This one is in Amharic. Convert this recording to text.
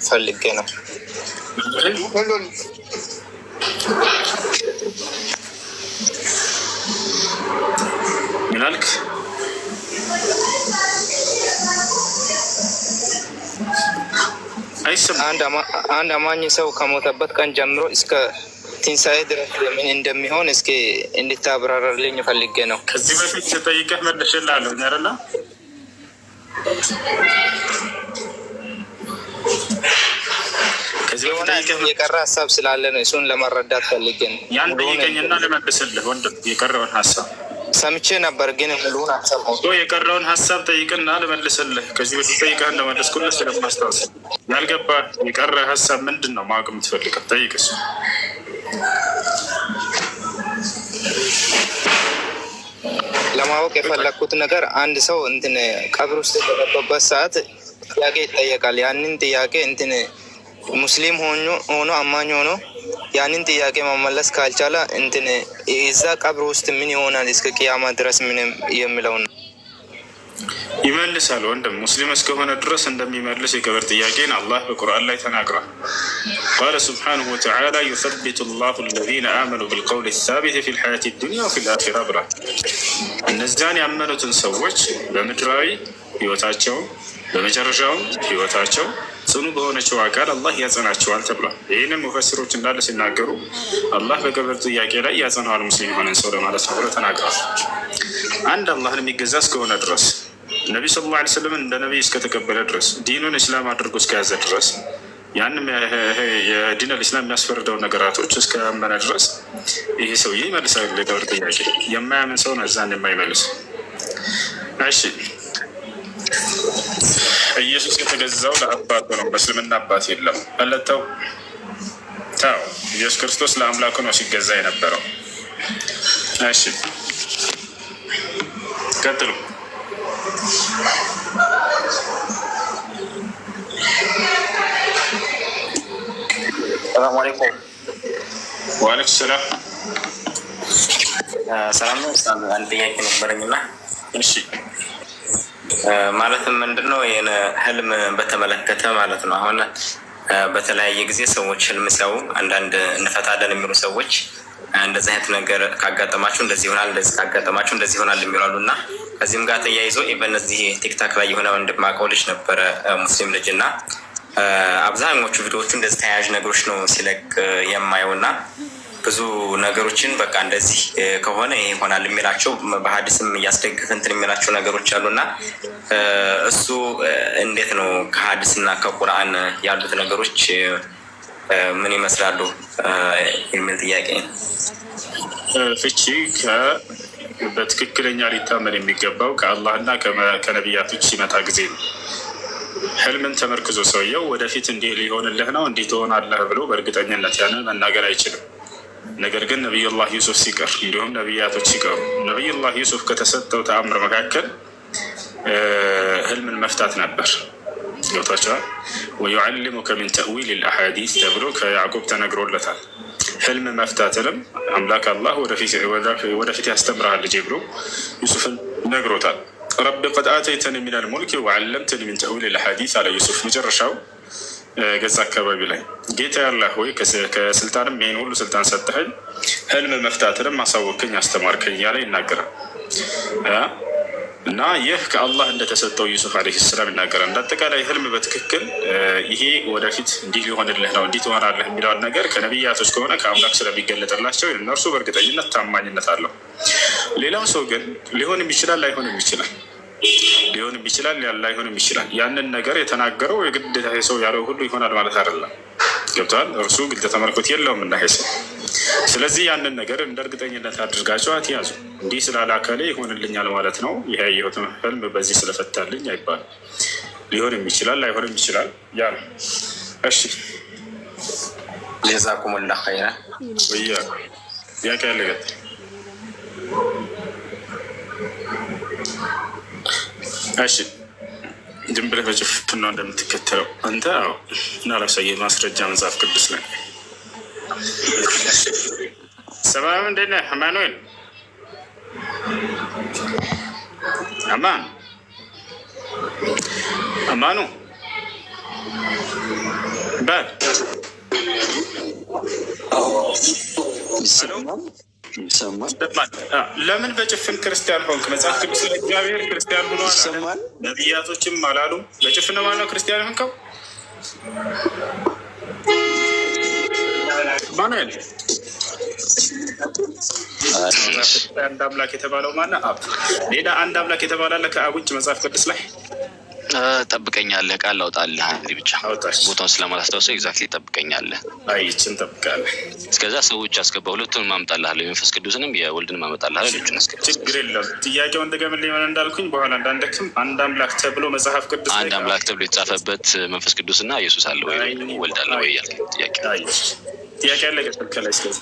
ፈልጌ ነው። ምን አልክ? አንድ አማኝ ሰው ከሞተበት ቀን ጀምሮ እስከ ትንሣኤ ድረስ ምን እንደሚሆን እስኪ እንድታብራራልኝ ፈልጌ ነው። ከዚህ በፊት ተጠይቀህ መልሼልሃለሁ አይደል? የቀረ ሀሳብ ስላለ ነው፣ እሱን ለመረዳት ፈልጌ ነው። ያን ጠይቀኝና ልመልስልህ ወንድም። የቀረውን ሀሳብ ሰምቼ ነበር ግን ሙሉውን አልሰማሁም። የቀረውን ሀሳብ ጠይቅና ልመልስልህ። ከዚህ በፊት ጠይቀህ እንደመለስኩልህ ስለማስታወስ ያልገባህ የቀረ ሀሳብ ምንድን ነው? ማወቅ የምትፈልገው ጠይቅስ። ለማወቅ የፈለግኩት ነገር አንድ ሰው እንትን ቀብር ውስጥ በገባበት ሰዓት ጥያቄ ይጠየቃል። ያንን ጥያቄ እንትን ሙስሊም ሆኖ አማኝ ሆኖ ያንን ጥያቄ መመለስ ካልቻለ እንትን እዛ ቀብር ውስጥ ምን ይሆናል እስከ ቅያማ ድረስ ምን የሚለው ነው? ይመልሳል ወንድም። ሙስሊም እስከሆነ ድረስ እንደሚመልስ የቀብር ጥያቄን አላህ በቁርአን ላይ ተናግሯል። ቃለ ሱብሓነሁ ወተዓላ ዩሰቢቱ ላሁ አለዚነ አመኑ ቢልቀውሊ ሳቢት ፊል ሐያቲ ዱንያ ወፊል አኺራ ብሏል። እነዚያን ያመኑትን ሰዎች በምድራዊ ህይወታቸው በመጨረሻውም ህይወታቸው ጽኑ በሆነችው አካል አላህ ያጸናቸዋል ተብሏል። ይህንም ሙፈሲሮች እንዳለ ሲናገሩ አላህ በቀብር ጥያቄ ላይ ያጸናዋል ሙስሊም የሆነን ሰው ለማለት ነው ብሎ ተናግረዋል። አንድ አላህን የሚገዛ እስከሆነ ድረስ ነቢ ሰለላሁ ዐለይሂ ወሰለም እንደ ነቢይ እስከተቀበለ ድረስ ዲኑን እስላም አድርጎ እስከያዘ ድረስ ያንም የዲን አልእስላም የሚያስፈርደውን ነገራቶች እስከያመነ ድረስ ይሄ ሰውዬ ይመልሳል የቀብር ጥያቄ። የማያምን ሰው ነው እዛን የማይመልስ። እሺ ኢየሱስ የተገዛው ለአባቱ ነው። በእስልምና አባት የለም። አለተው ታው ኢየሱስ ክርስቶስ ለአምላኩ ነው ሲገዛ የነበረው። እሺ ቀጥሉ። ሰላም አለይኩም። ወአለይኩም ሰላም። ሰላም ነው። አንድ ጥያቄ ነበረኝና እሺ ማለትም ምንድነው ይሄን ህልም በተመለከተ ማለት ነው። አሁን በተለያየ ጊዜ ሰዎች ህልም ሲያዩ አንዳንድ እንፈታለን የሚሉ ሰዎች እንደዚህ አይነት ነገር ካጋጠማችሁ እንደዚህ ይሆናል፣ እንደዚህ ካጋጠማችሁ እንደዚህ ይሆናል የሚላሉ እና ከዚህም ጋር ተያይዞ በእነዚህ ቲክታክ ላይ የሆነ ወንድም አውቀው ልጅ ነበረ ሙስሊም ልጅ እና አብዛኞቹ ቪዲዮዎቹ እንደዚህ ተያያዥ ነገሮች ነው ሲለቅ የማየው እና ብዙ ነገሮችን በቃ እንደዚህ ከሆነ ይሄ ይሆናል የሚላቸው በሀዲስም እያስደግፍ እንትን የሚላቸው ነገሮች አሉና እሱ እንዴት ነው ከሀዲስና ከቁርአን ያሉት ነገሮች ምን ይመስላሉ የሚል ጥያቄ ነው። ፍቺ በትክክለኛ ሊታመን የሚገባው ከአላህና ከነቢያቶች ሲመጣ ጊዜ ነው። ህልምን ተመርክዞ ሰውየው ወደፊት እንዲህ ሊሆንልህ ነው እንዲህ ትሆናለህ ብሎ በእርግጠኝነት ያንን መናገር አይችልም። ነገር ግን ነቢዩላህ ዩሱፍ ሲቀር እንዲሁም ነቢያቶች ሲቀሩ ነቢዩላህ ዩሱፍ ከተሰጠው ተአምር መካከል ህልምን መፍታት ነበር። ገብቷቸዋል። ወዩዓልሙከ ሚን ተእዊል ልአሓዲስ ተብሎ ከያዕቁብ ተነግሮለታል። ህልም መፍታትንም አምላክ አላህ ወደፊት ያስተምርሃል ልጄ ብሎ ዩሱፍን ነግሮታል። ረቢ ቀድ አተይተኒ ሚነል ሙልክ ወዓለምተኒ ሚን ተእዊል ልአሓዲስ አለ ዩሱፍ መጨረሻው ገጽ አካባቢ ላይ ጌታ ያላህ ሆይ ከስልጣንም ይህን ሁሉ ስልጣን ሰጠኸኝ፣ ህልም መፍታትንም ማሳወቅኝ አስተማርከኝ እያለ ይናገራል። እና ይህ ከአላህ እንደተሰጠው ዩሱፍ ዓለይሂ ሰላም ይናገራል። እንዳጠቃላይ ህልም በትክክል ይሄ ወደፊት እንዲህ ሊሆንልህ ነው እንዲህ ትሆናለህ የሚለውን ነገር ከነቢያቶች ከሆነ ከአምላክ ስለሚገለጥላቸው እነርሱ በእርግጠኝነት ታማኝነት አለው። ሌላው ሰው ግን ሊሆንም ይችላል ላይሆንም ይችላል፣ ሊሆንም ይችላል ላይሆንም ይችላል። ያንን ነገር የተናገረው የግዴታ ሰው ያለው ሁሉ ይሆናል ማለት አይደለም። ገብቷል። እርሱ ግልጽ ተመልኮት የለውም እና ሰው ስለዚህ ያንን ነገር እንደ እርግጠኝነት አድርጋቸው አትያዙ። እንዲህ ስላላከለ ይሆንልኛል ማለት ነው። ይሄ ያየሁት ህልም በዚህ ስለፈታልኝ አይባልም። ሊሆንም ይችላል ላይሆንም ይችላል። ያ ነው። እሺ ጀዛኩሙላህ ኸይራ። ወያ ያቀ ያለገት እሺ ዝም ብለህ በጭፍን ነው እንደምትከተለው አንተ። አዎ እና ላሳየህ ማስረጃ መጽሐፍ ቅዱስ ላይ ሰላም እንዴት ነህ አማኑኤል? አማኑ በል ይሰማል። ለምን በጭፍን ክርስቲያን ሆንክ? መጽሐፍ ቅዱስ ላይ እግዚአብሔር ክርስቲያን ሆኗል አለ። ነቢያቶችም አላሉም። በጭፍን ነው ማለት ነው ክርስቲያን ሆንከው? ማነው ያለ? አንድ አምላክ የተባለው ማነው? አብ። ሌላ አንድ አምላክ የተባለ አለ ከአብ ውጭ መጽሐፍ ቅዱስ ላይ? ጠብቀኛለህ፣ ቃል ላውጣልህ አንዴ ብቻ ቦታውን ስለማላስታውሰው ኤግዛክትሊ ጠብቀኛለህ። አይችን ጠብቃለህ። እስከዛ ሰዎች አስገባ፣ ሁለቱን ማምጣልሃለሁ፣ የመንፈስ ቅዱስንም የወልድን ማመጣልሃለሁ። ልጁን አስገባ። ችግር የለም። ጥያቄው እንደገምልኝ ሆነ እንዳልኩኝ በኋላ እንዳንደክም አንድ አምላክ ተብሎ መጽሐፍ ቅዱስ አንድ አምላክ ተብሎ የተጻፈበት መንፈስ ቅዱስና ኢየሱስ አለ ወይ ወልድ አለ ወይ ያልከኝ ጥያቄ አለ። ከላይ እስከዛ